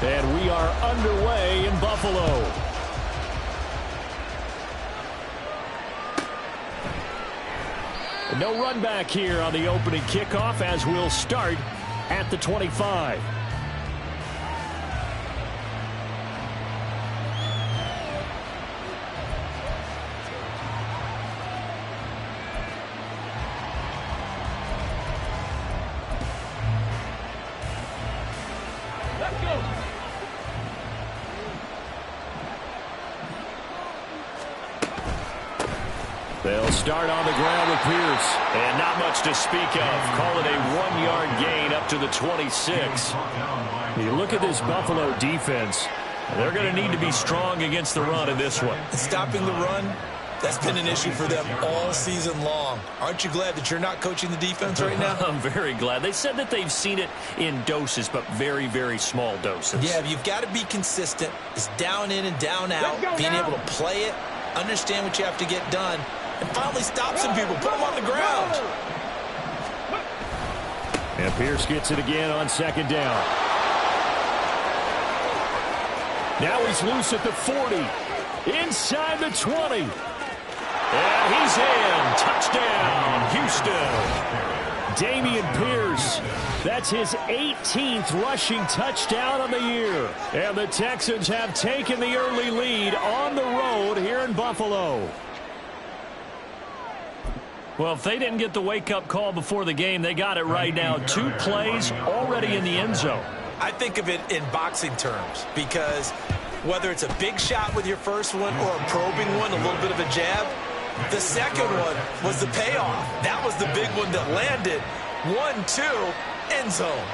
And we are underway in Buffalo. No run back here on the opening kickoff as we'll start at the 25. They'll start on the ground with Pierce. And not much to speak of. Call it a 1-yard gain up to the 26. You look at this Buffalo defense. They're going to need to be strong against the run in this one. Stopping the run, that's been an issue for them all season long. Aren't you glad that you're not coaching the defense right now? I'm very glad. They said that they've seen it in doses, but very, very small doses. Yeah, you've got to be consistent. It's down in and down out. Being able to play it, understand what you have to get done, and finally stop some people, put them on the ground. And Pierce gets it again on second down. Now he's loose at the 40. Inside the 20. And he's in. Touchdown, Houston. Dameon Pierce. That's his 18th rushing touchdown on the year. And the Texans have taken the early lead on the road here in Buffalo. Well, if they didn't get the wake-up call before the game, they got it right now. 2 plays already in the end zone. I think of it in boxing terms because whether it's a big shot with your first one or a probing one, a little bit of a jab, the second one was the payoff. That was the big one that landed. 1-2, end zone.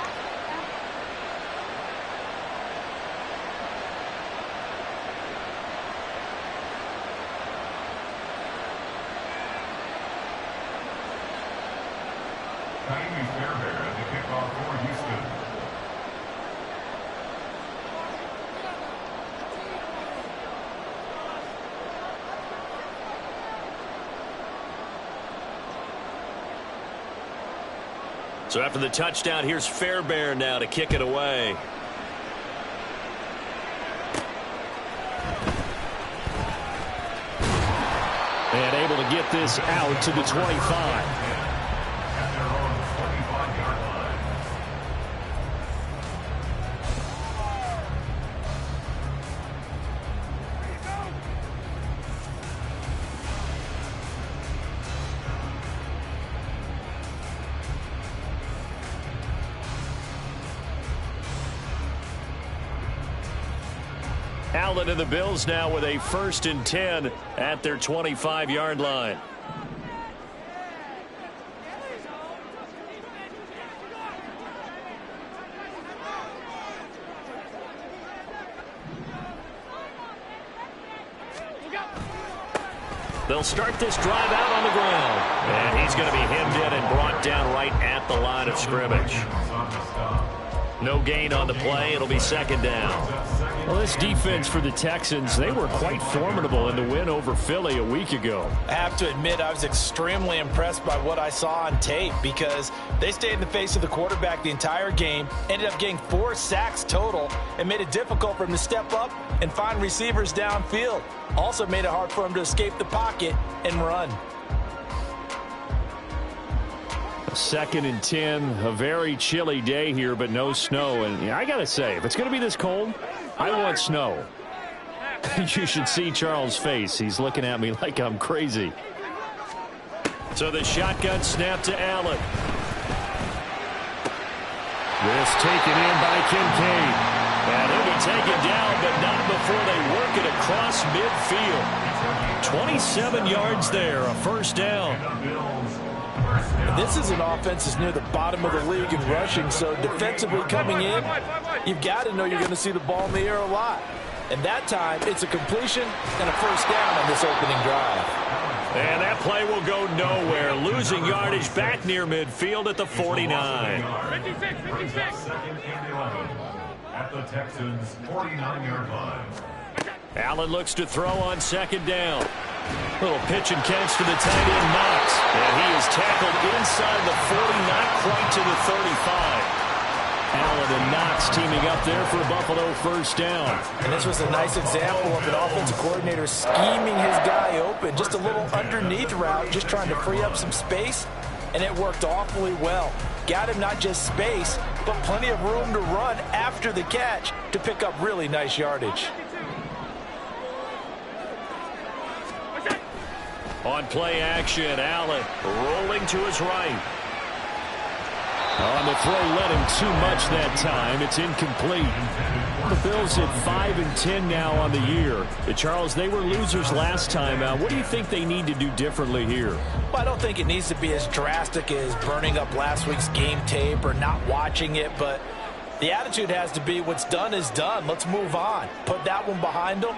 Fairbairn at the kickoff for Houston. So after the touchdown, here's Fairbairn now to kick it away. And able to get this out to the 25. Allen and the Bills now with a 1st and 10 at their 25-yard line. They'll start this drive out on the ground. And he's going to be hemmed in and brought down right at the line of scrimmage. No gain on the play. It'll be 2nd down. Well, this defense for the Texans, they were quite formidable in the win over Philly a week ago. I have to admit, I was extremely impressed by what I saw on tape because they stayed in the face of the quarterback the entire game, ended up getting 4 sacks total, and made it difficult for him to step up and find receivers downfield. Also made it hard for him to escape the pocket and run. 2nd and 10, a very chilly day here, but no snow. And I got to say, if it's going to be this cold, I want snow. You should see Charles' face. He's looking at me like I'm crazy. So the shotgun snap to Allen. This taken in by Kincaid. And he'll be taken down, but not before they work it across midfield. 27 yards there, a 1st down. This is an offense that's near the bottom of the league in rushing, so defensively coming in, you've got to know you're going to see the ball in the air a lot. And that time, it's a completion and a 1st down on this opening drive. And that play will go nowhere. Losing yardage back near midfield at the 49. 56. At the Texans' 49-yard line. Allen looks to throw on 2nd down. Little pitch and catch to the tight end, Knox. And he is tackled inside the 40, not quite to the 35. Allen and the Knox teaming up there for a Buffalo first down. And this was a nice example of an offensive coordinator scheming his guy open. Just a little underneath route, just trying to free up some space, and it worked awfully well. Got him not just space, but plenty of room to run after the catch to pick up really nice yardage. On play action, Allen rolling to his right. On the throw, led him too much that time. It's incomplete. The Bills at 5-10 now on the year. Charles, they were losers last time out. What do you think they need to do differently here? Well, I don't think it needs to be as drastic as burning up last week's game tape or not watching it, but the attitude has to be what's done is done. Let's move on. Put that one behind them,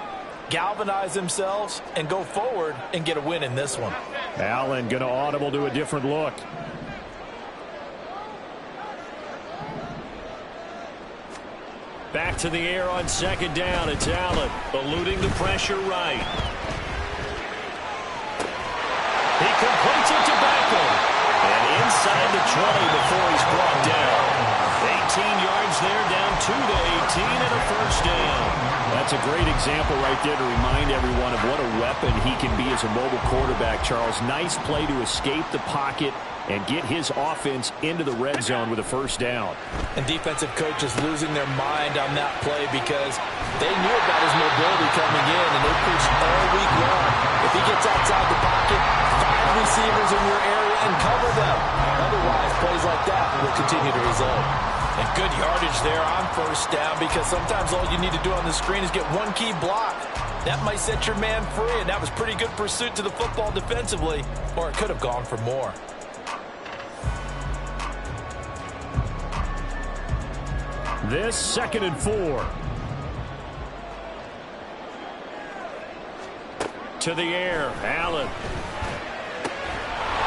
galvanize themselves, and go forward and get a win in this one. Allen going to audible to a different look. Back to the air on second down. It's Allen eluding the pressure right. He completes it to Beckham. And inside the 20 before he's brought down. 18 yards there, down 2 to 18 and a first down. That's a great example right there to remind everyone of what a weapon he can be as a mobile quarterback, Charles. Nice play to escape the pocket and get his offense into the red zone with a first down. And defensive coaches losing their mind on that play because they knew about his mobility coming in, and they preached all week long. If he gets outside the pocket, 5 receivers in your area and cover them. Otherwise, plays like that will continue to result. And good yardage there on first down because sometimes all you need to do on the screen is get one key block. That might set your man free, and that was pretty good pursuit to the football defensively, or it could have gone for more. This 2nd and 4. To the air, Allen.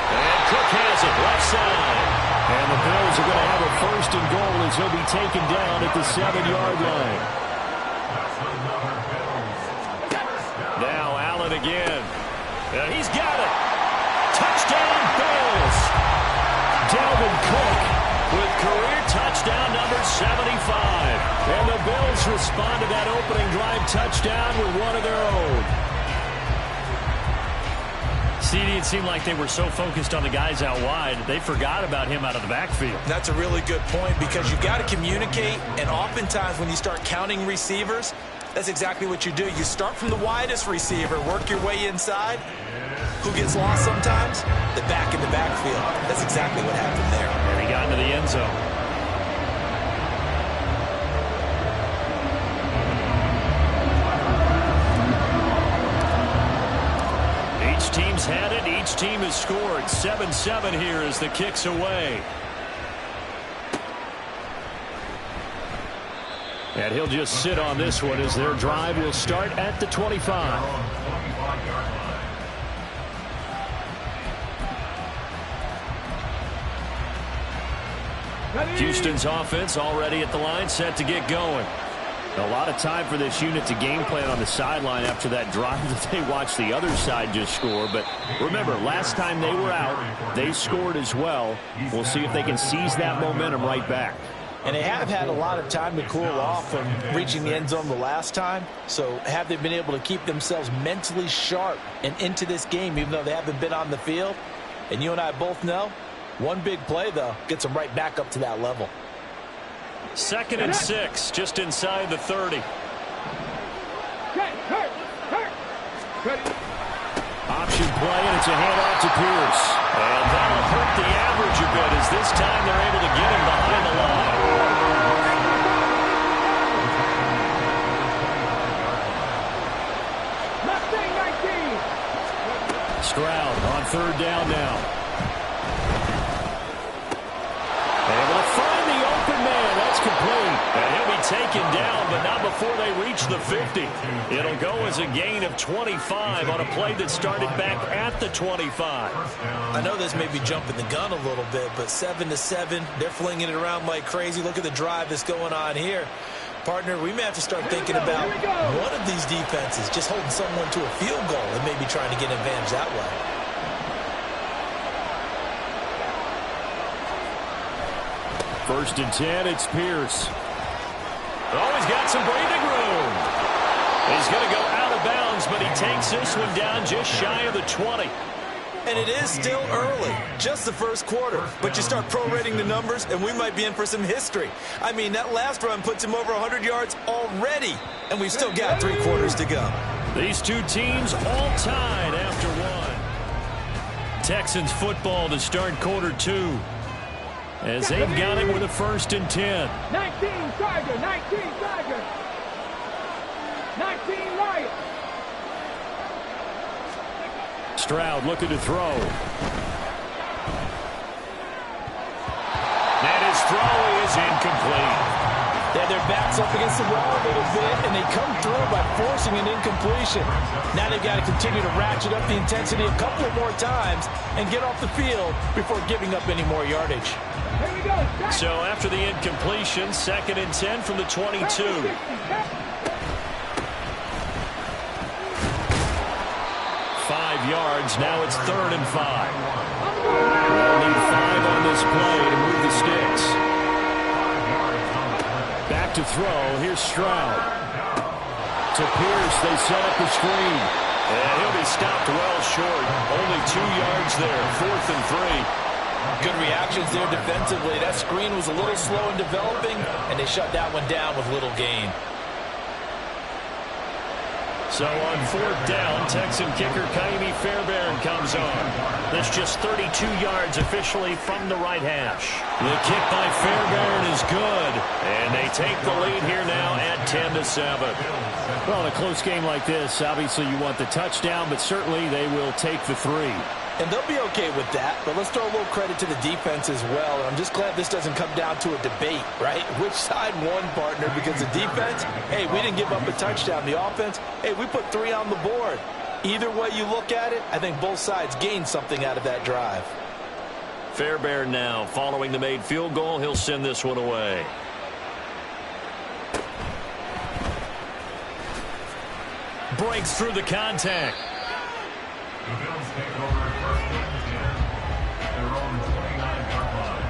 And Cook has it, left side. And the Bills are going to have a first and goal as he'll be taken down at the 7-yard line. Now Allen again. He's got it. Touchdown, Bills. Dalvin Cook with career touchdown number 75. And the Bills respond to that opening drive touchdown with one of their own. CD, it seemed like they were so focused on the guys out wide, they forgot about him out of the backfield. That's a really good point because you've got to communicate, and oftentimes when you start counting receivers, that's exactly what you do. You start from the widest receiver, work your way inside. Who gets lost sometimes? The back in the backfield. That's exactly what happened there. And he got into the end zone. Each team's had it. Each team has scored. 7-7 here as the kick's away. And he'll just sit on this one as their drive will start at the 25. Houston's offense already at the line, set to get going. A lot of time for this unit to game plan on the sideline after that drive that they watched the other side just score. But remember, last time they were out, they scored as well. We'll see if they can seize that momentum right back. And they have had a lot of time to cool off from reaching the end zone the last time. So have they been able to keep themselves mentally sharp and into this game, even though they haven't been on the field? And you and I both know, one big play, though, gets them right back up to that level. 2nd and 6, just inside the 30. Option play, and it's a handoff to Pierce. And that'll hurt the average a bit as this time they're able to get him behind the line. Stroud on 3rd down now. Able to find the open man. That's complete. And he'll be taken down, but not before they reach the 50. It'll go as a gain of 25 on a play that started back at the 25. I know this may be jumping the gun a little bit, but 7-7, they're flinging it around like crazy. Look at the drive that's going on here. Partner, we may have to start thinking about one of these defenses just holding someone to a field goal and maybe trying to get an advantage that way. First and 10, it's Pierce. Oh, he's got some breathing room. He's going to go out of bounds, but he takes this one down just shy of the 20. And it is still early, just the first quarter. But you start prorating the numbers, and we might be in for some history. I mean, that last run puts him over 100 yards already, and we've still got 3 quarters to go. These two teams all tied after one. Texans football to start quarter 2. As they've got it with a first and 10. 19 Tiger, 19 Tiger. 19 Lion. Stroud looking to throw. And his throw is incomplete. They had their backs up against the wall a little bit, and they come through by forcing an incompletion. Now they've got to continue to ratchet up the intensity a couple of more times and get off the field before giving up any more yardage. Here we go. So after the incompletion, second and 10 from the 22. 5 yards. Now it's 3rd and 5. They'll need 5 on this play to move the sticks. Back to throw. Here's Stroud. To Pierce. They set up the screen. And he'll be stopped well short. Only 2 yards there. 4th and 3. Good reactions there defensively. That screen was a little slow in developing, and they shut that one down with little gain. So on 4th down, Texan kicker Ka'imi Fairbairn comes on. That's just 32 yards officially from the right hash. The kick by Fairbairn is good. And they take the lead here now at 10-7. Well, in a close game like this, obviously you want the touchdown, but certainly they will take the 3. And they'll be okay with that, but let's throw a little credit to the defense as well. And I'm just glad this doesn't come down to a debate, right? Which side won, partner? Because the defense, hey, we didn't give up a touchdown. The offense, hey, we put 3 on the board. Either way you look at it, I think both sides gained something out of that drive. Fairbairn now, following the made field goal, he'll send this one away. Breaks through the contact. The Bills take over first and 10 at their own 29-yard line.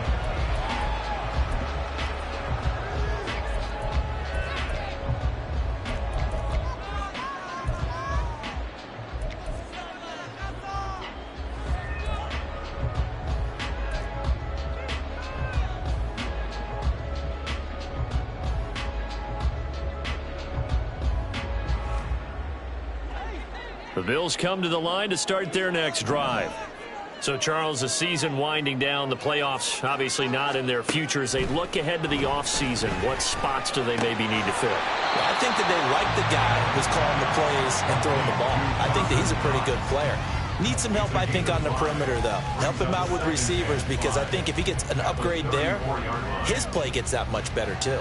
The Bills come to the line to start their next drive. So, Charles, the season winding down, the playoffs obviously not in their future. As they look ahead to the offseason, what spots do they maybe need to fill? Well, I think that they like the guy who's calling the plays and throwing the ball. I think that he's a pretty good player. Needs some help, I think, on the perimeter, though. Help him out with receivers, because I think if he gets an upgrade there, his play gets that much better, too.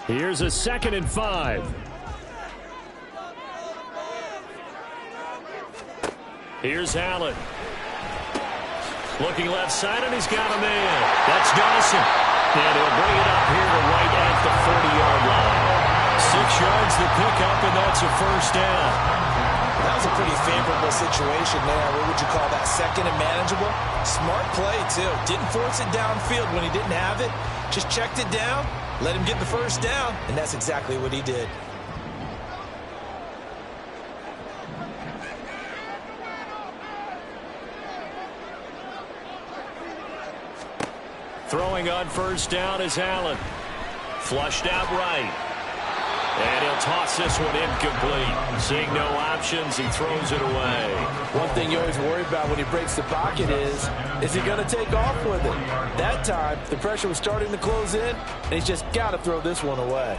Here's a 2nd and 5. Here's Allen. Looking left side, and he's got a man. That's Dawson. And he'll bring it up here to right at the 40-yard line. 6 yards the pickup, and that's a first down. That was a pretty favorable situation there. What would you call that? 2nd and manageable? Smart play, too. Didn't force it downfield when he didn't have it. Just checked it down. Let him get the first down, and that's exactly what he did. Throwing on first down is Allen. Flushed out right. And he'll toss this one incomplete. Seeing no options, he throws it away. One thing you always worry about when he breaks the pocket is he going to take off with it? That time, the pressure was starting to close in, and he's just got to throw this one away.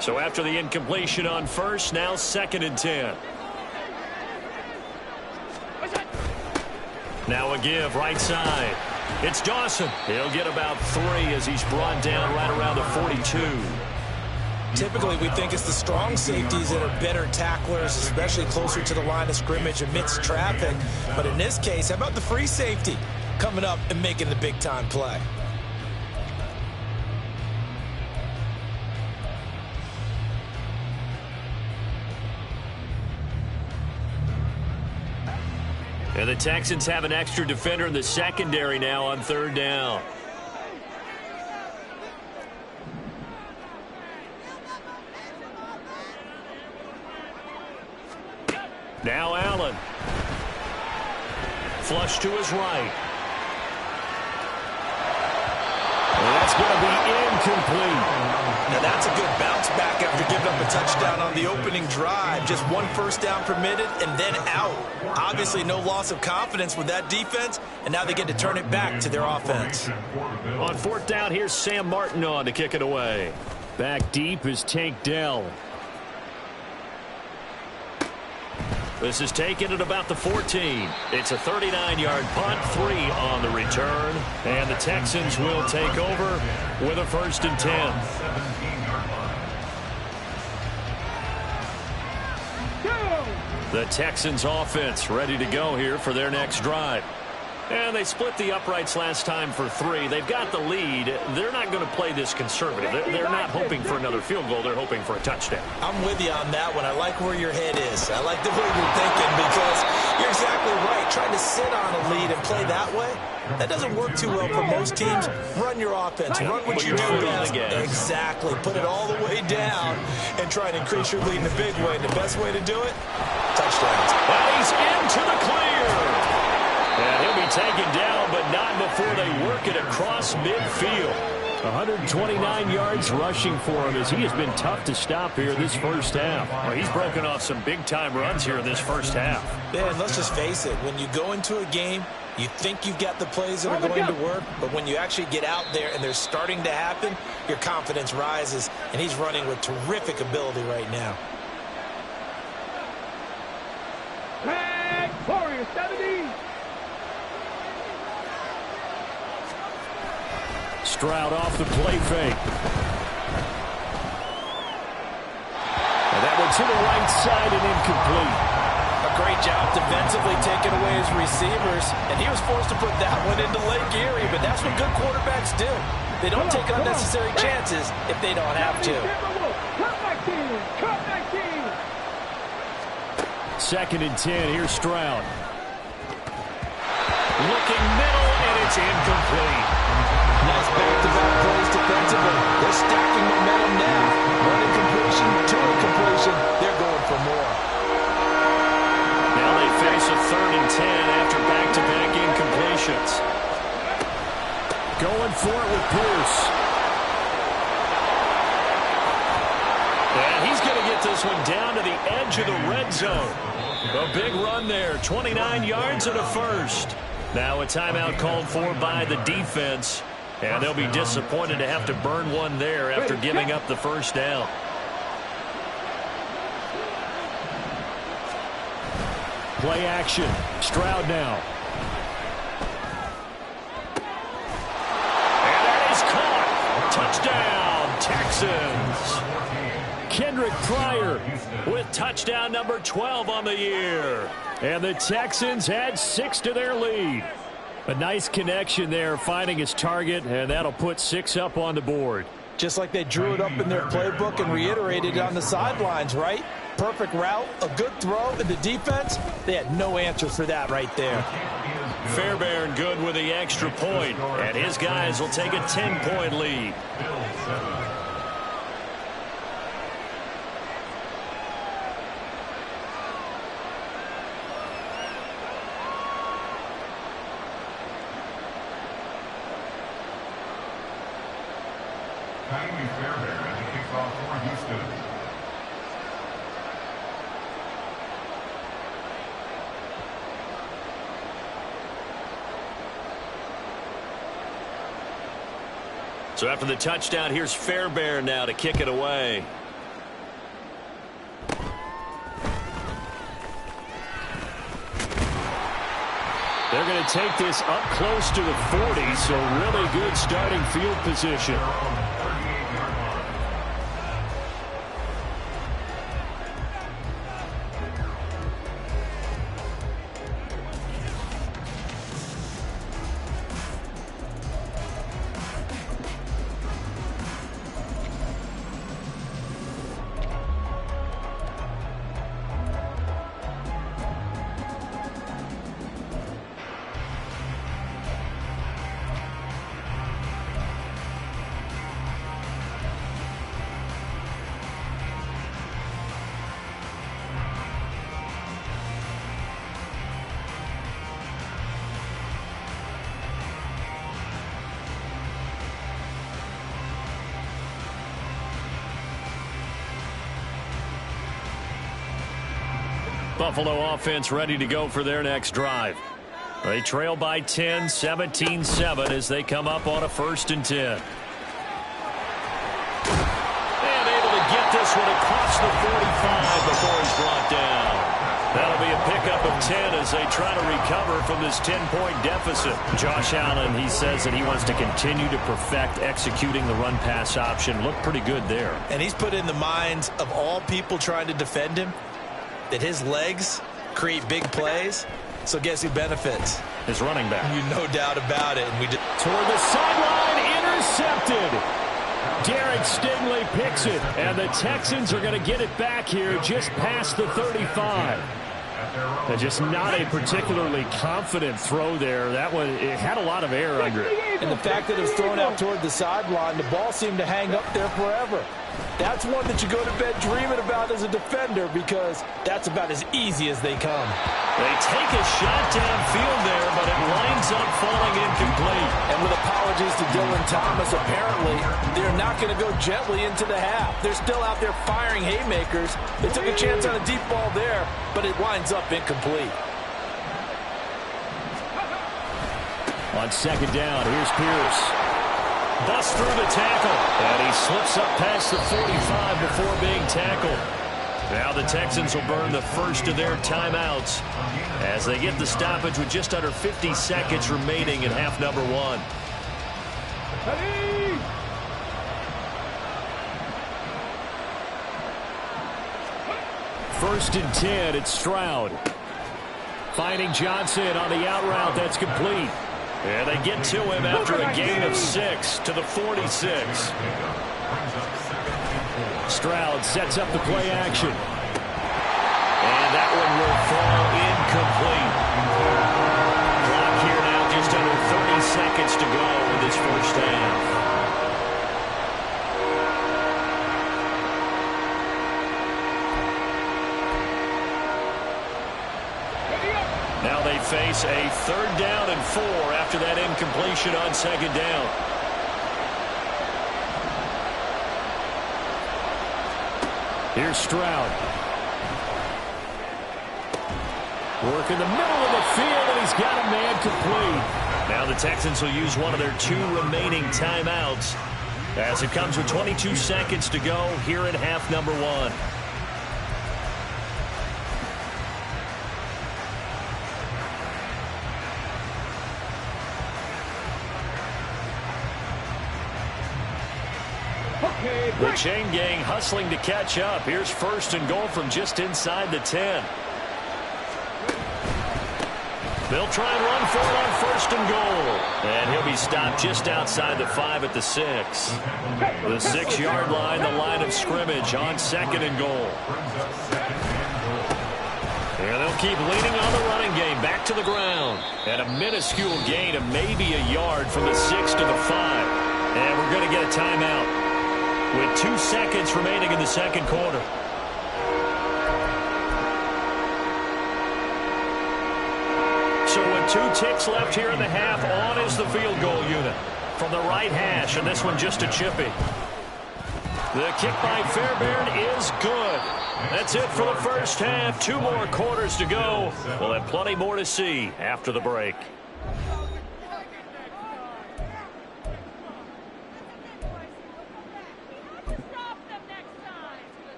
So after the incompletion on first, now 2nd and 10. Now a give right side. It's Dawson. He'll get about 3 as he's brought down right around the 42. Typically, we think it's the strong safeties that are better tacklers, especially closer to the line of scrimmage amidst traffic. But in this case, how about the free safety coming up and making the big-time play? And the Texans have an extra defender in the secondary now on 3rd down. Now Allen. Flush to his right. And that's going to be incomplete. Now that's a good bounce back after giving up a touchdown on the opening drive. Just 1 first down permitted and then out. Obviously no loss of confidence with that defense, and now they get to turn it back to their offense. On 4th down, here's Sam Martin on to kick it away. Back deep is Tank Dell. This is taken at about the 14. It's a 39-yard punt, 3 on the return. And the Texans will take over with a 1st and 10. The Texans offense ready to go here for their next drive. And they split the uprights last time for 3. They've got the lead. They're not going to play this conservative. They're not hoping for another field goal. They're hoping for a touchdown. I'm with you on that one. I like where your head is. I like the way you're thinking because you're exactly right. Trying to sit on a lead and play that way, that doesn't work too well for most teams. Run your offense. Run what you do best. Exactly. Put it all the way down and try and increase your lead in a big way. The best way to do it, touchdowns. And he's into the clear. And he'll be taken down, but not before they work it across midfield. 129 yards rushing for him as he has been tough to stop here this first half. Well, he's broken off some big-time runs here in this first half. Yeah, and let's just face it. When you go into a game, you think you've got the plays that are going to work, but when you actually get out there and they're starting to happen, your confidence rises, and he's running with terrific ability right now. Flag, Warriors 70. Stroud off the play fake. And that one to the right side and incomplete. A great job defensively taking away his receivers, and he was forced to put that one into Lake Erie, but that's what good quarterbacks do. They don't take unnecessary chances if they don't have to. Cut 19. 2nd and 10. Here's Stroud. Looking middle, and it's incomplete. Nice back-to-back plays defensively. They're stacking momentum now. One incompletion, 2 incompletion. They're going for more. Now they face a 3rd and 10 after back-to-back incompletions. Going for it with Pierce. And he's going to get this one down to the edge of the red zone. A big run there, 29 yards and a first. Now a timeout called for by the defense. And they'll be disappointed to have to burn one there after giving up the first down. Play action. Stroud now. And that is caught. Touchdown, Texans. Kendrick Pryor with touchdown number 12 on the year. And the Texans add 6 to their lead. A nice connection there, finding his target, and that'll put 6 up on the board. Just like they drew it up in their playbook and reiterated it on the sidelines, right? Perfect route, a good throw, and the defense, they had no answer for that right there. Fairbairn good with the extra point, and his guys will take a 10-point lead. Kylie Fairbairn as he kicks off for Houston. So after the touchdown, here's Fairbairn now to kick it away. They're going to take this up close to the 40, so really good starting field position. Buffalo offense ready to go for their next drive. They trail by 10, 17-7 as they come up on a 1st and 10. And able to get this one across the 45 before he's brought down. That'll be a pickup of 10 as they try to recover from this 10-point deficit. Josh Allen, he says that he wants to continue to perfect executing the run-pass option. Looked pretty good there. And he's put in the minds of all people trying to defend him that his legs create big plays. So guess who benefits? His running back. You no doubt about it. And toward the sideline, intercepted. Derek Stingley picks it, and the Texans are going to get it back here just past the 35. And just not a particularly confident throw there. That one, it had a lot of air under it. And the fact that it was thrown out toward the sideline, the ball seemed to hang up there forever. That's one that you go to bed dreaming about as a defender because that's about as easy as they come. They take a shot downfield there, but it winds up falling incomplete. And with apologies to Dylan Thomas, apparently they're not going to go gently into the half. They're still out there firing haymakers. They took a chance on a deep ball there, but it winds up incomplete. On 2nd down, here's Pierce. Busts through the tackle, and he slips up past the 45 before being tackled. Now the Texans will burn the first of their timeouts as they get the stoppage with just under 50 seconds remaining in half number 1. 1st and 10, it's Stroud. Finding Johnson on the out route, that's complete. And they get to him after a gain of 6 to the 46. Stroud sets up the play action. And that one will fall incomplete. Clock here now just under 30 seconds to go in this first half. Now they face a 3rd down and 4 after that incompletion on 2nd down. Here's Stroud. Work in the middle of the field, and he's got a man complete. Now the Texans will use one of their 2 remaining timeouts as it comes with 22 seconds to go here in half number 1. The chain gang hustling to catch up. Here's 1st and goal from just inside the 10. They'll try and run for it on 1st and goal. And he'll be stopped just outside the 5 at the 6. The 6-yard line, the line of scrimmage on 2nd and goal. And they'll keep leaning on the running game back to the ground. And a minuscule gain of maybe a yard from the 6 to the 5. And we're going to get a timeout with 2 seconds remaining in the 2nd quarter. So with 2 ticks left here in the half, on is the field goal unit from the right hash, and this one just a chippy. The kick by Fairbairn is good. That's it for the first half. 2 more quarters to go. We'll have plenty more to see after the break.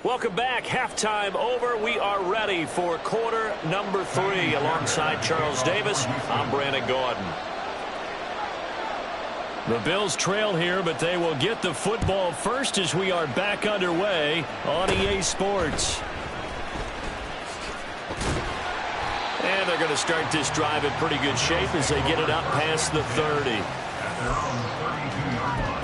Welcome back. Halftime over. We are ready for quarter number 3. Alongside Charles Davis, I'm Brandon Gaudin. The Bills trail here, but they will get the football first as we are back underway on EA Sports. And they're going to start this drive in pretty good shape as they get it up past the 30. At their own 32-yard line.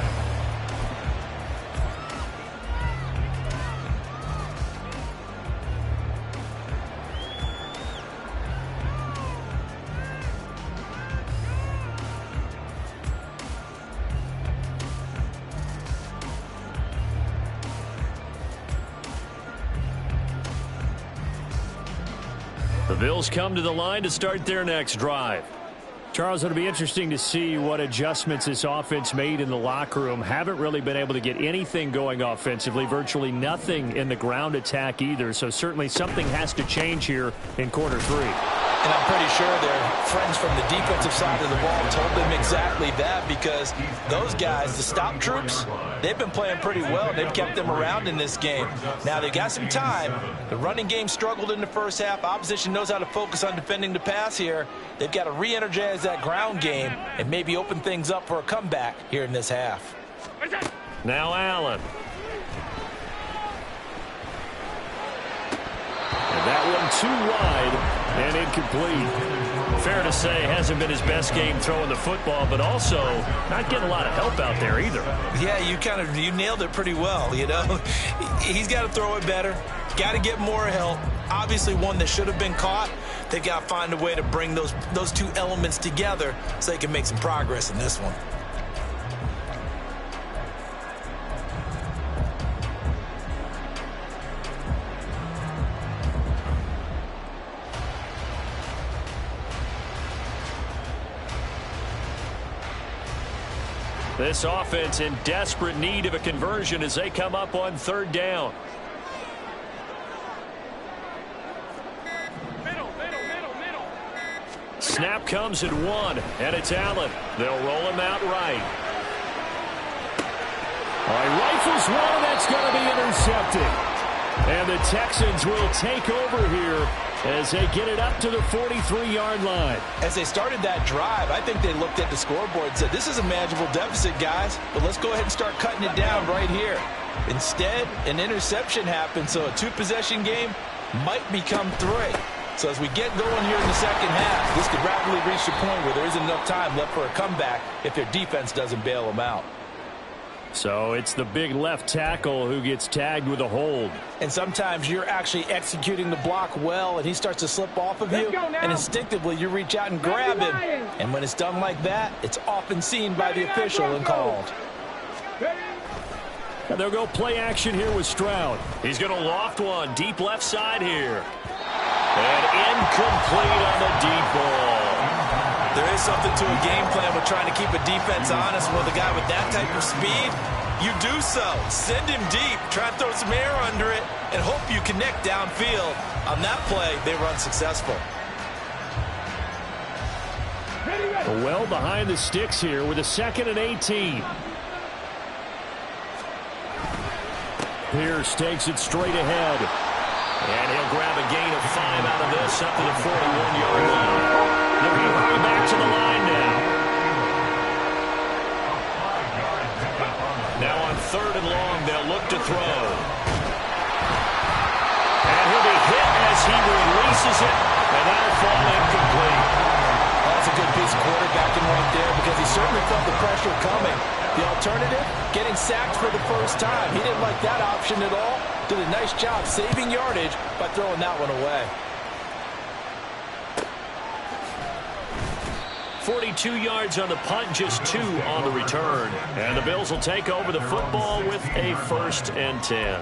The Bills come to the line to start their next drive. Charles, it'll be interesting to see what adjustments this offense made in the locker room. Haven't really been able to get anything going offensively, virtually nothing in the ground attack either. So certainly something has to change here in quarter 3. And I'm pretty sure their friends from the defensive side of the ball told them exactly that, because those guys, the stop troops, they've been playing pretty well. They've kept them around in this game. Now, they've got some time. The running game struggled in the first half. Opposition knows how to focus on defending the pass here. They've got to re-energize that ground game and maybe open things up for a comeback here in this half. Now Allen. And that one too wide and incomplete. Fair to say, hasn't been his best game throwing the football, but also not getting a lot of help out there either. Yeah, you nailed it pretty well, you know. He's got to throw it better, got to get more help. Obviously one that should have been caught. They've got to find a way to bring those two elements together so they can make some progress in this one. This offense in desperate need of a conversion as they come up on 3rd down. Snap comes at 1, and it's Allen. They'll roll him out right. He rifles one, that's going to be intercepted. And the Texans will take over here as they get it up to the 43-yard line. As they started that drive, I think they looked at the scoreboard and said, this is a manageable deficit, guys, but let's go ahead and start cutting it down right here. Instead, an interception happened, so a 2-possession game might become 3. So as we get going here in the second half, this could rapidly reach the point where there isn't enough time left for a comeback if their defense doesn't bail them out. So it's the big left tackle who gets tagged with a hold. And sometimes you're actually executing the block well, and he starts to slip off of you, and instinctively you reach out and grab him. And when it's done like that, it's often seen by the official and called. And they'll go play action here with Stroud. He's going to loft one deep left side here. And incomplete on the deep ball. There is something to a game plan with trying to keep a defense honest. With a guy with that type of speed, you do so. Send him deep, try to throw some air under it, and hope you connect downfield. On that play, they run successful. Well behind the sticks here with a 2nd and 18. Pierce takes it straight ahead. And he'll grab a gain of 5 out of this up to the 41-yard line. They're going to hurry back to the line now. Now on 3rd and long, they'll look to throw. And he'll be hit as he releases it, and that'll fall incomplete. That's a good piece of quarterbacking right there, because he certainly felt the pressure coming. The alternative, getting sacked for the first time. He didn't like that option at all. Did a nice job saving yardage by throwing that one away. 42 yards on the punt, just 2 on the return. And the Bills will take over the football with a 1st and 10.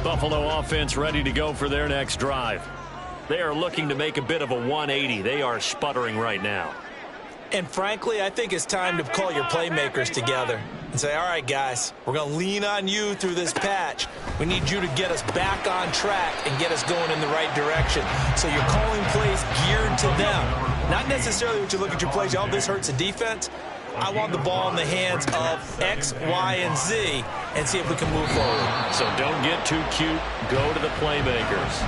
Buffalo offense ready to go for their next drive. They are looking to make a bit of a 180. They are sputtering right now. And frankly, I think it's time to call your playmakers together. and say, all right, guys, we're going to lean on you through this patch. We need you to get us back on track and get us going in the right direction. So you're calling plays geared to them. Not necessarily what you look at your plays, oh, this hurts the defense. I want the ball in the hands of X, Y, and Z and see if we can move forward. So don't get too cute. Go to the playmakers.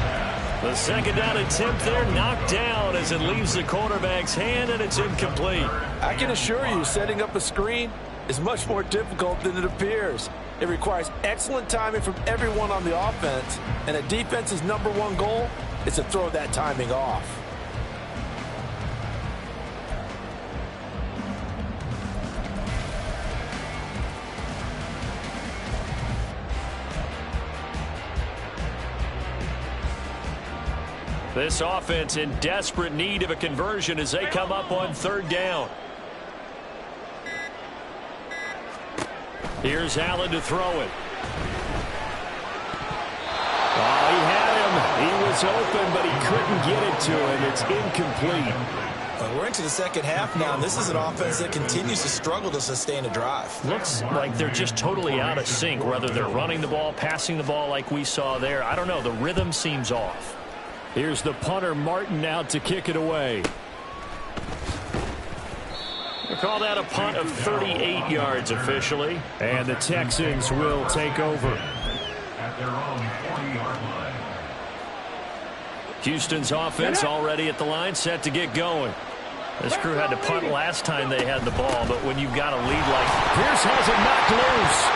The second down attempt there knocked down as it leaves the quarterback's hand, and it's incomplete. I can assure you, setting up a screen is much more difficult than it appears. It requires excellent timing from everyone on the offense, and a defense's #1 goal is to throw that timing off. This offense in desperate need of a conversion as they come up on 3rd down. Here's Allen to throw it. Oh, he had him. He was open, but he couldn't get it to him. It's incomplete. We're into the second half now, and this is an offense that continues to struggle to sustain a drive. Looks like they're just totally out of sync, whether they're running the ball, passing the ball like we saw there. I don't know. The rhythm seems off. Here's the punter, Martin, out to kick it away. We'll call that a punt of 38 yards officially. And the Texans will take over. At their own 40-yard line. Houston's offense already at the line, set to get going. This crew had to punt last time they had the ball, but when you've got a lead like Pierce has it knocked loose.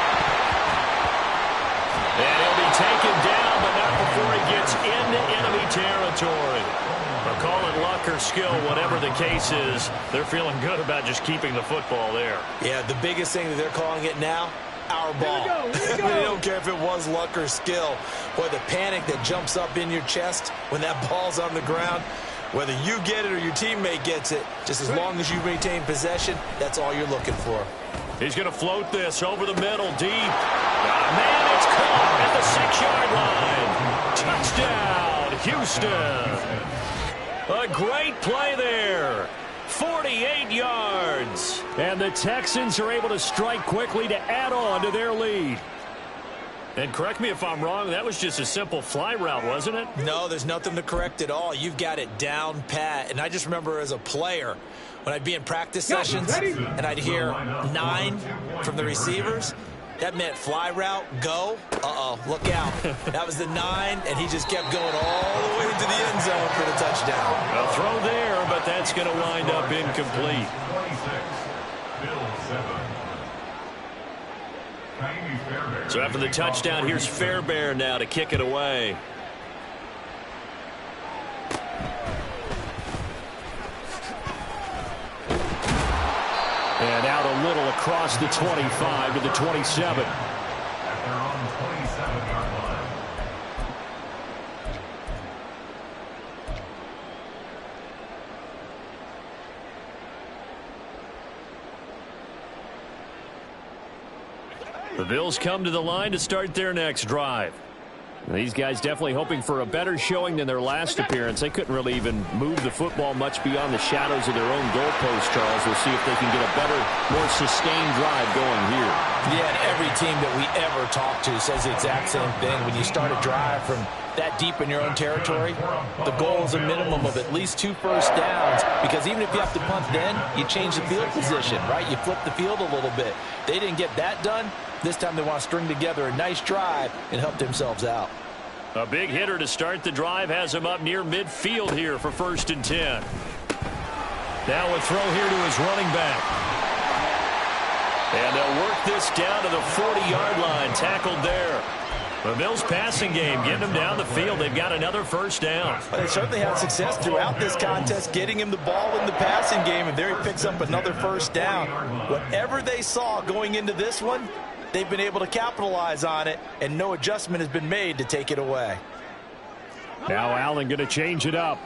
And he'll be taken down, but not before he gets into enemy territory. But call it luck or skill, whatever the case is, they're feeling good about just keeping the football there. Yeah, the biggest thing that they're calling it now, our ball. They don't care if it was luck or skill. Boy, the panic that jumps up in your chest when that ball's on the ground, whether you get it or your teammate gets it, just as long as you maintain possession, that's all you're looking for. He's going to float this over the middle, deep. Man, it's caught at the 6-yard line. Touchdown, Houston. A great play there. 48 yards. And the Texans are able to strike quickly to add on to their lead. And correct me if I'm wrong, that was just a simple fly route, wasn't it? No, there's nothing to correct at all. You've got it down pat. And I just remember as a player, when I'd be in practice sessions and I'd hear 9 from the receivers, that meant fly route, go. Uh-oh, look out. That was the 9, and he just kept going all the way to the end zone for the touchdown. A throw there, but that's going to wind up incomplete. 26, Bills 7. So after the touchdown, here's Fairbairn now to kick it away. And out a little across the 25 to the 27. At their own 27-yard line. The Bills come to the line to start their next drive. These guys definitely hoping for a better showing than their last appearance. They couldn't really even move the football much beyond the shadows of their own goalpost, Charles. We'll see if they can get a better, more sustained drive going here. Yeah, and every team that we ever talk to says the exact same thing. When you start a drive from that deep in your own territory, the goal is a minimum of at least 2 first downs, because even if you have to punt then, you change the field position, right? You flip the field a little bit. They didn't get that done. This time they want to string together a nice drive and help themselves out. A big hitter to start the drive has him up near midfield here for 1st and 10. Now a throw here to his running back. And they'll work this down to the 40-yard line, tackled there. The Bills passing game, getting them down the field. They've got another first down. Well, they certainly had success throughout this contest, getting him the ball in the passing game, and there he picks up another first down. Whatever they saw going into this one, they've been able to capitalize on it, and no adjustment has been made to take it away. Now Allen going to change it up.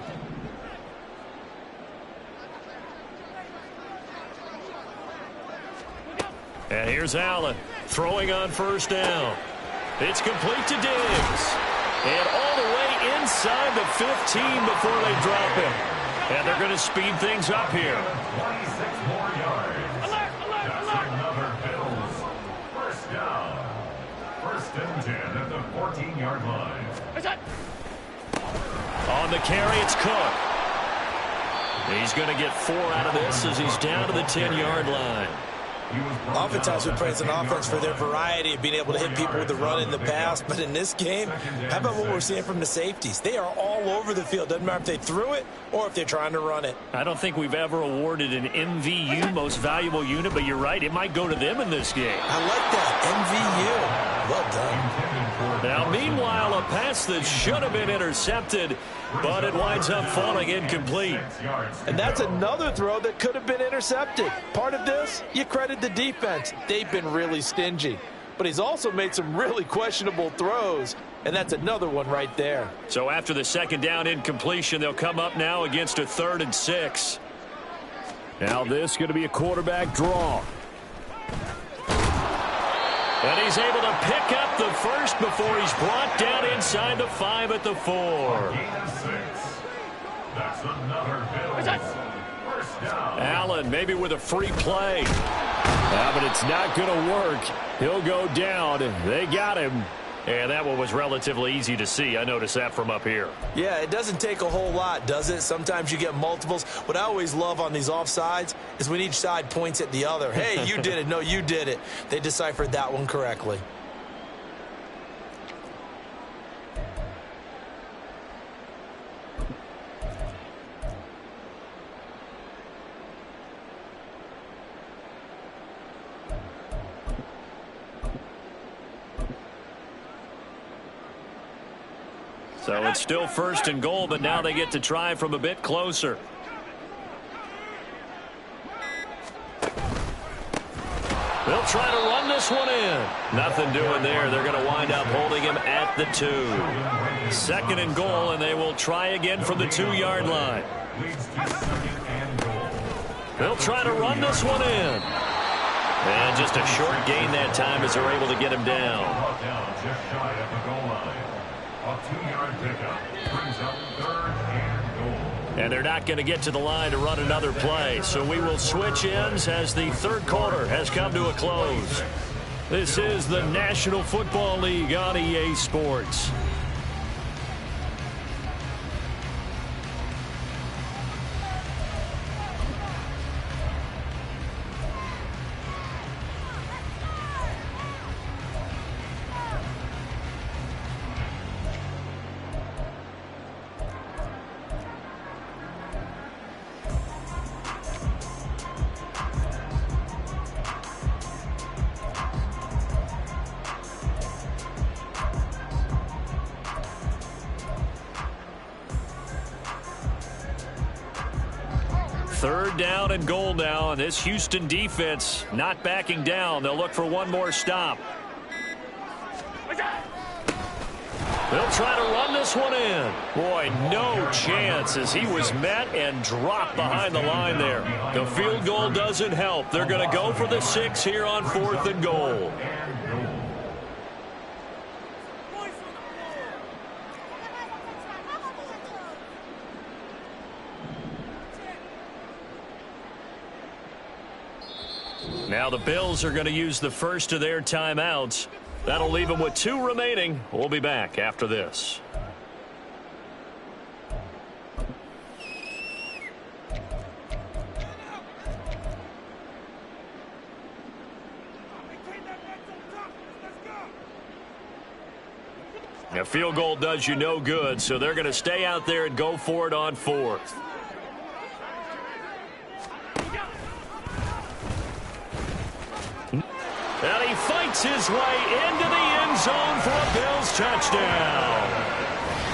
And here's Allen throwing on first down. It's complete to Diggs. And all the way inside the 15 before they drop him. And they're going to speed things up here. 26 more yards. That's another Bills 20-yard line. On the carry, it's Cook. He's going to get 4 out of this as he's down to the 10-yard line. Oftentimes we praise an offense for their variety of being able to hit people with the run in the pass, but in this game, how about what we're seeing from the safeties? They are all over the field. Doesn't matter if they threw it or if they're trying to run it. I don't think we've ever awarded an MVU, most valuable unit, but you're right, it might go to them in this game. I like that, MVU. Well done. Now, meanwhile, a pass that should have been intercepted, but it winds up falling incomplete. And that's another throw that could have been intercepted. Part of this, you credit the defense. They've been really stingy. But he's also made some really questionable throws, and that's another one right there. So after the second down incompletion, they'll come up now against a 3rd and 6. Now this is going to be a quarterback draw. And he's able to pick up the first before he's brought down inside the 5 at the 4. That's another Bills first down. Allen maybe with a free play. But it's not going to work. He'll go down. They got him. And that one was relatively easy to see. I noticed that from up here. Yeah, it doesn't take a whole lot, does it? Sometimes you get multiples. What I always love on these offsides is when each side points at the other. Hey, you did it. No, you did it. They deciphered that one correctly. So it's still 1st and goal, but now they get to try from a bit closer. They'll try to run this one in. Nothing doing there. They're going to wind up holding him at the 2. 2nd and goal, and they will try again from the 2-yard line. They'll try to run this one in. And just a short gain that time as they're able to get him down. Just shy of the goal line. A 2-yard pickup brings up 3rd and goal. And they're not going to get to the line to run another play. So we will switch ends as the 3rd quarter has come to a close. This is the National Football League on EA Sports. Third down and goal now, and this Houston defense not backing down. They'll look for one more stop. They'll try to run this one in. Boy, no chance as he was met and dropped behind the line there. The field goal doesn't help. They're going to go for the 6 here on 4th and goal. Now the Bills are going to use the first of their timeouts. That'll leave them with 2 remaining. We'll be back after this. A field goal does you no good, so they're going to stay out there and go for it on 4th. And he fights his way into the end zone for a Bills touchdown.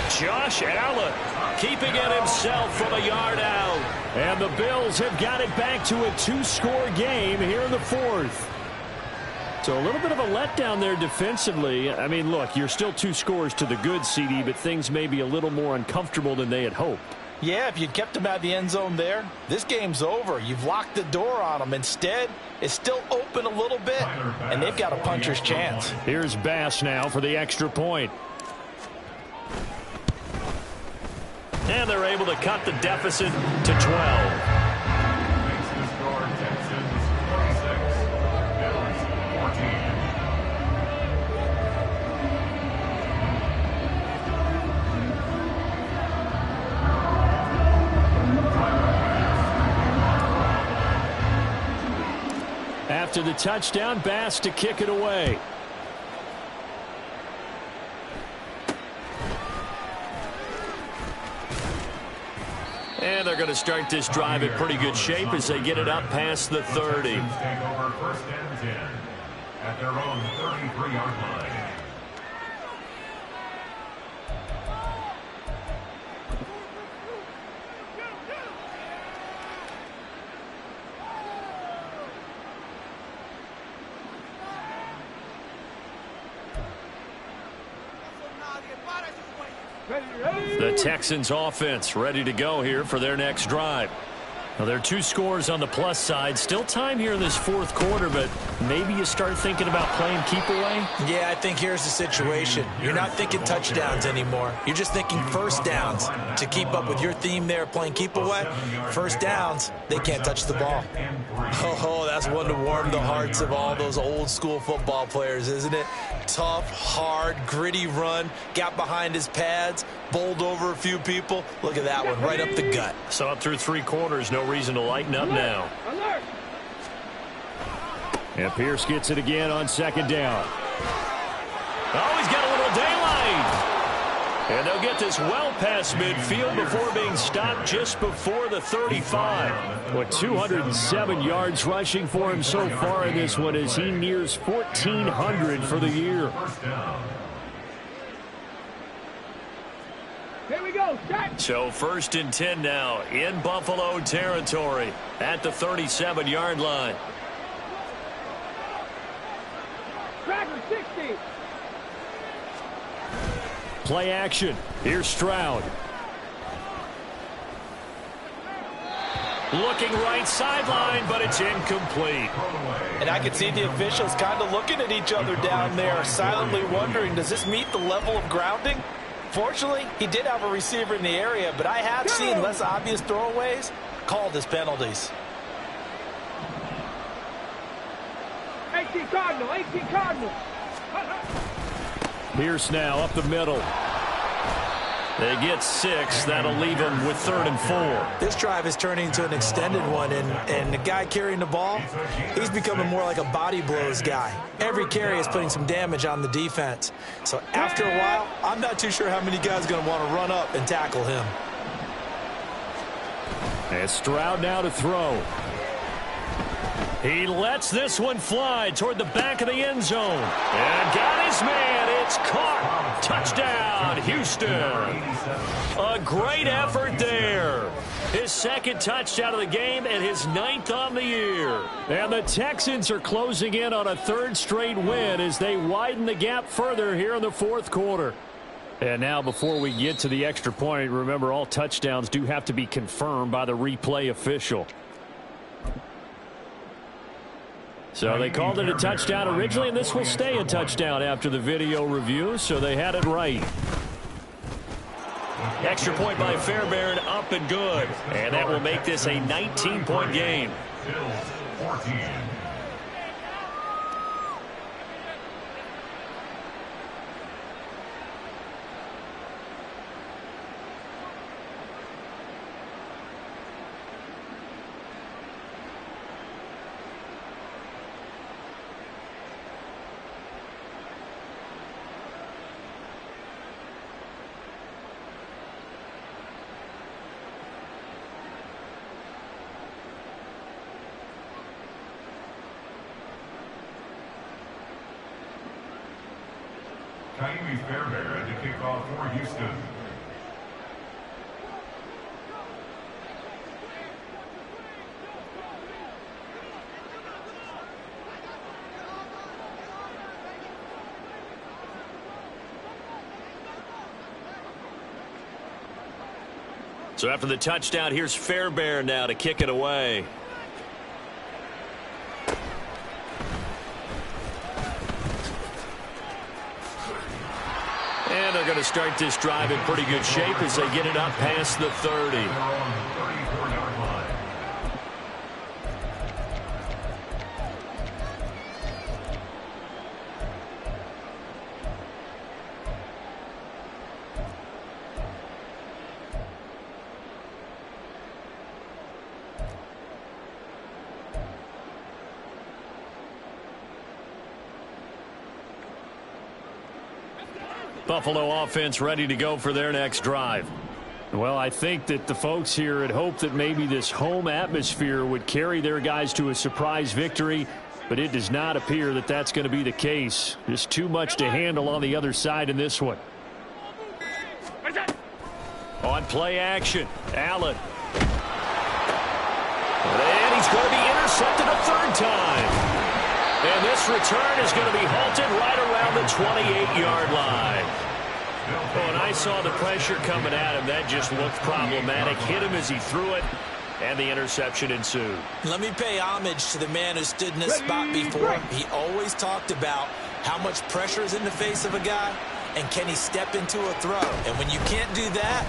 Josh Allen keeping it himself from a yard out. And the Bills have got it back to a 2-score game here in the 4th. So a little bit of a letdown there defensively. I mean, look, you're still 2 scores to the good, CD, but things may be a little more uncomfortable than they had hoped. Yeah, if you'd kept them out of the end zone there, this game's over. You've locked the door on them. Instead, it's still open a little bit, and they've got a puncher's chance. Here's Bass now for the extra point. And they're able to cut the deficit to 12. After the touchdown, Bass to kick it away. And they're going to start this drive in pretty good shape as they get it up past the 30. Take over first and 10 at their own 33-yard line. The Texans offense ready to go here for their next drive. Now, there are 2 scores on the plus side. Still time here in this fourth quarter, but maybe you start thinking about playing keep away? Yeah, I think here's the situation. You're not thinking touchdowns anymore. You're just thinking first downs. To keep up with your theme there, playing keep away, first downs, they can't touch the ball. Oh, that's one to warm the hearts of all those old school football players, isn't it? Tough, hard, gritty run, got behind his pads, bowled over a few people. Look at that one, right up the gut. So up through 3 quarters, no reason to lighten up now. Alert! And Pierce gets it again on second down. Oh, he's got a little daylight. And they'll get this well past midfield before being stopped just before the 35. With 207 yards rushing for him so far in this one as he nears 1,400 for the year. Here we go, set! So first and 10 now in Buffalo territory at the 37-yard line. Tracker 60! Play action. Here's Stroud. Looking right sideline, but it's incomplete. And I can see the officials kind of looking at each other down there, silently wondering, does this meet the level of grounding? Fortunately, he did have a receiver in the area, but I have seen less obvious throwaways called as penalties. 18 Cardinal, 18 Cardinal! Pierce now up the middle. They get 6. That'll leave them with 3rd and 4. This drive is turning into an extended one, and the guy carrying the ball, he's becoming more like a body blows guy. Every carry is putting some damage on the defense. So after a while, I'm not too sure how many guys are going to want to run up and tackle him. And Stroud now to throw. He lets this one fly toward the back of the end zone. And got his man. It's caught. Touchdown, Houston. A great effort there. His 2nd touchdown of the game and his 9th on the year. And the Texans are closing in on a 3rd straight win as they widen the gap further here in the 4th quarter. And now before we get to the extra point, remember all touchdowns do have to be confirmed by the replay official. So they called it a touchdown originally, and this will stay a touchdown after the video review, so they had it right. Extra point by Fairbairn, up and good. And that will make this a 19-point game. Bills 14. Ka'imi Fairbairn to kick off for Houston. So after the touchdown, here's Fairbairn now to kick it away. And they're going to start this drive in pretty good shape as they get it up past the 30. They're on the 34-yard line. Buffalo offense ready to go for their next drive. Well, I think that the folks here had hoped that maybe this home atmosphere would carry their guys to a surprise victory, but it does not appear that that's going to be the case. Just too much to handle on the other side in this one. On play action, Allen. And he's going to be intercepted a third time. And this return is going to be halted right around the 28-yard line. When I saw the pressure coming at him, that just looked problematic. Hit him as he threw it, and the interception ensued. Let me pay homage to the man who stood in this spot before. He always talked about how much pressure is in the face of a guy, and can he step into a throw. And when you can't do that,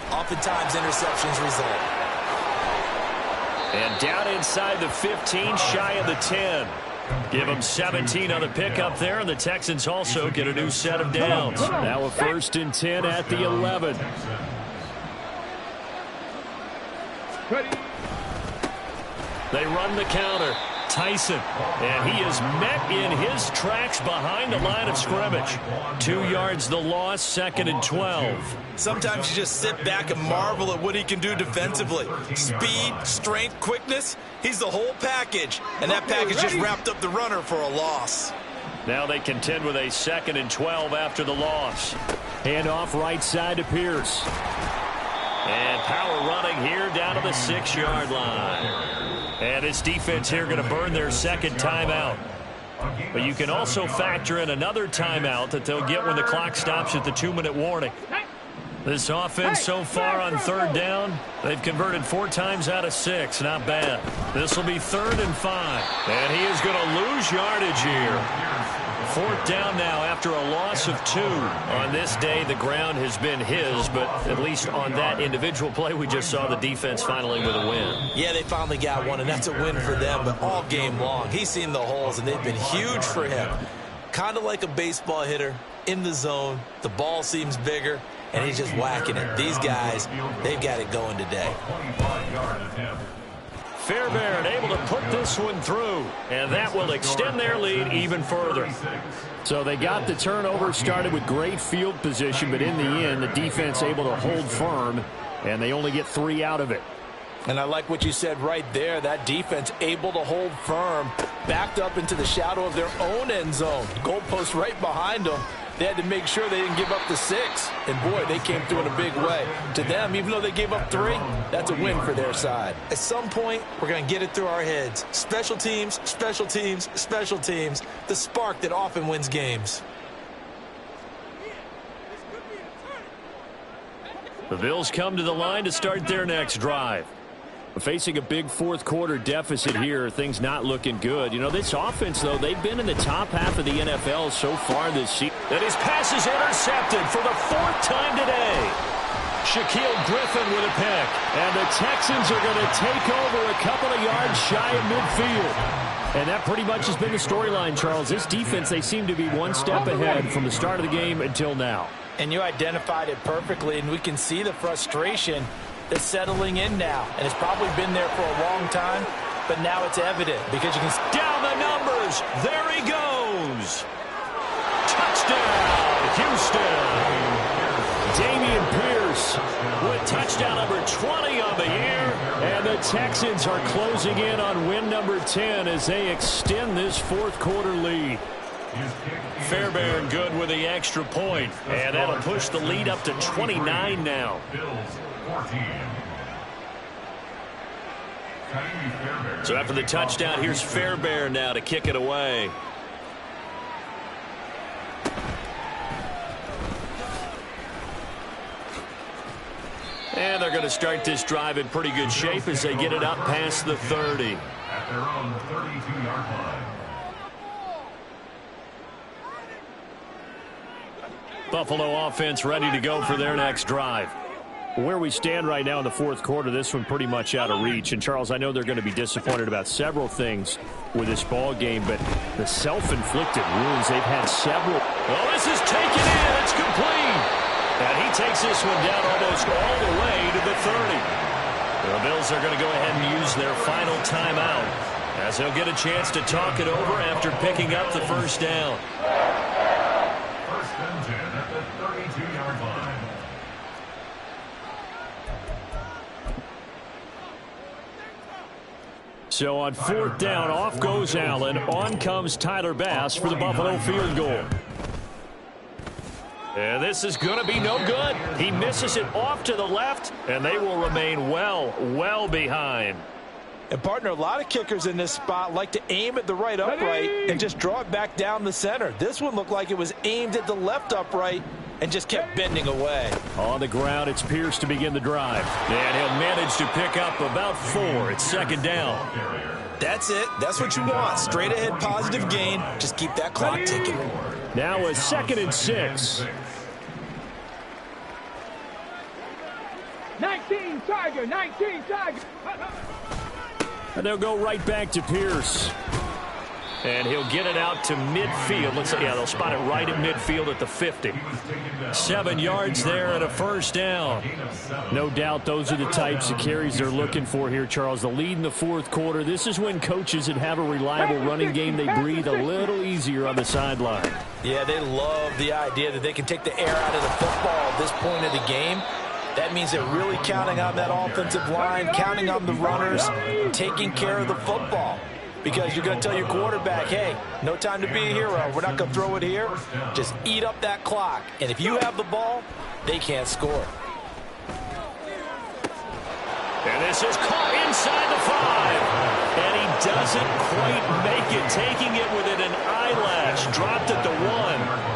oftentimes interceptions result. And down inside the 15, shy of the 10. Give them 17 on the pickup there, and the Texans also get a new set of downs. Now a 1st and 10 at the 11. They run the counter. Tyson, and he is met in his tracks behind the line of scrimmage. 2 yards the loss, 2nd and 12. Sometimes you just sit back and marvel at what he can do defensively. Speed, strength, quickness, he's the whole package. And that package just wrapped up the runner for a loss. Now they contend with a 2nd and 12 after the loss. Hand off right side to Pierce. And power running here down to the 6-yard line. And this defense here going to burn their 2nd timeout. But you can also factor in another timeout that they'll get when the clock stops at the 2-minute warning. This offense so far on 3rd down, they've converted 4 times out of 6. Not bad. This will be 3rd and 5. And he is going to lose yardage here. 4th down now after a loss of 2. On this day, the ground has been his, but at least on that individual play, we just saw the defense finally with a win. Yeah, they finally got one, and that's a win for them, but all game long, he's seen the holes, and they've been huge for him. Kind of like a baseball hitter in the zone. The ball seems bigger, and he's just whacking it. These guys, they've got it going today. Fairbairn able to put this one through, and that will extend their lead even further. So they got the turnover started with great field position, but in the end, the defense able to hold firm, and they only get 3 out of it. And I like what you said right there. That defense able to hold firm, backed up into the shadow of their own end zone. Goalpost right behind them. They had to make sure they didn't give up the 6. And, boy, they came through in a big way. To them, even though they gave up 3, that's a win for their side. At some point, we're going to get it through our heads. Special teams, special teams, special teams. The spark that often wins games. The Bills come to the line to start their next drive. Facing a big 4th quarter deficit here, things not looking good. You know, this offense, though, they've been in the top half of the NFL so far this season. And his pass is intercepted for the 4th time today. Shaquille Griffin with a pick. And the Texans are going to take over a couple of yards shy of midfield. And that pretty much has been the storyline, Charles. This defense, they seem to be one step ahead from the start of the game until now. And you identified it perfectly, and we can see the frustration that's settling in now. And it's probably been there for a long time, but now it's evident because you can see down the numbers. There he goes. Touchdown, Houston. Dameon Pierce with touchdown number 20 on the year. And the Texans are closing in on win number 10 as they extend this 4th quarter lead. Fairbairn good with the extra point, and that'll push the lead up to 29 now. So after the touchdown, here's Fairbairn now to kick it away. And they're going to start this drive in pretty good shape as they get it up past the 30. At their own 32-yard line. Buffalo offense ready to go for their next drive. Where we stand right now in the 4th quarter, this one pretty much out of reach. And, Charles, I know they're going to be disappointed about several things with this ball game, but the self-inflicted wounds, they've had several. Well, this is taken in. It's complete. And he takes this one down almost all the way to the 30. The Bills are going to go ahead and use their final timeout as they'll get a chance to talk it over after picking up the 1st down. 1st and 10 at the 30. So on 4th down, off goes Allen. On comes Tyler Bass for the Buffalo field goal. And this is going to be no good. He misses it off to the left, and they will remain well behind. And, partner, a lot of kickers in this spot like to aim at the right upright and just draw it back down the center. This one looked like it was aimed at the left upright and just kept bending away. On the ground, it's Pierce to begin the drive. And he'll manage to pick up about 4. It's 2nd down. That's it. That's what you want. Straight ahead positive gain. Just keep that clock ticking. Now a 2nd and 6. 19 Tiger, 19 Tiger. And they'll go right back to Pierce. And he'll get it out to midfield. Let's see, yeah, they'll spot it right at midfield at the 50. 7 yards there and a 1st down. No doubt those are the types of carries they're looking for here, Charles. The lead in the 4th quarter. This is when coaches that have a reliable running game, they breathe a little easier on the sideline. Yeah, they love the idea that they can take the air out of the football at this point of the game. That means they're really counting on that offensive line, counting on the runners, taking care of the football. Because you're going to tell your quarterback, hey, no time to be a hero. We're not going to throw it here. Just eat up that clock. And if you have the ball, they can't score. And this is caught inside the 5. And he doesn't quite make it, taking it within an eyelash. Dropped at the 1.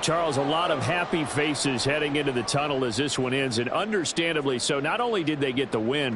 Charles, a lot of happy faces heading into the tunnel as this one ends, and understandably so. Not only did they get the win, but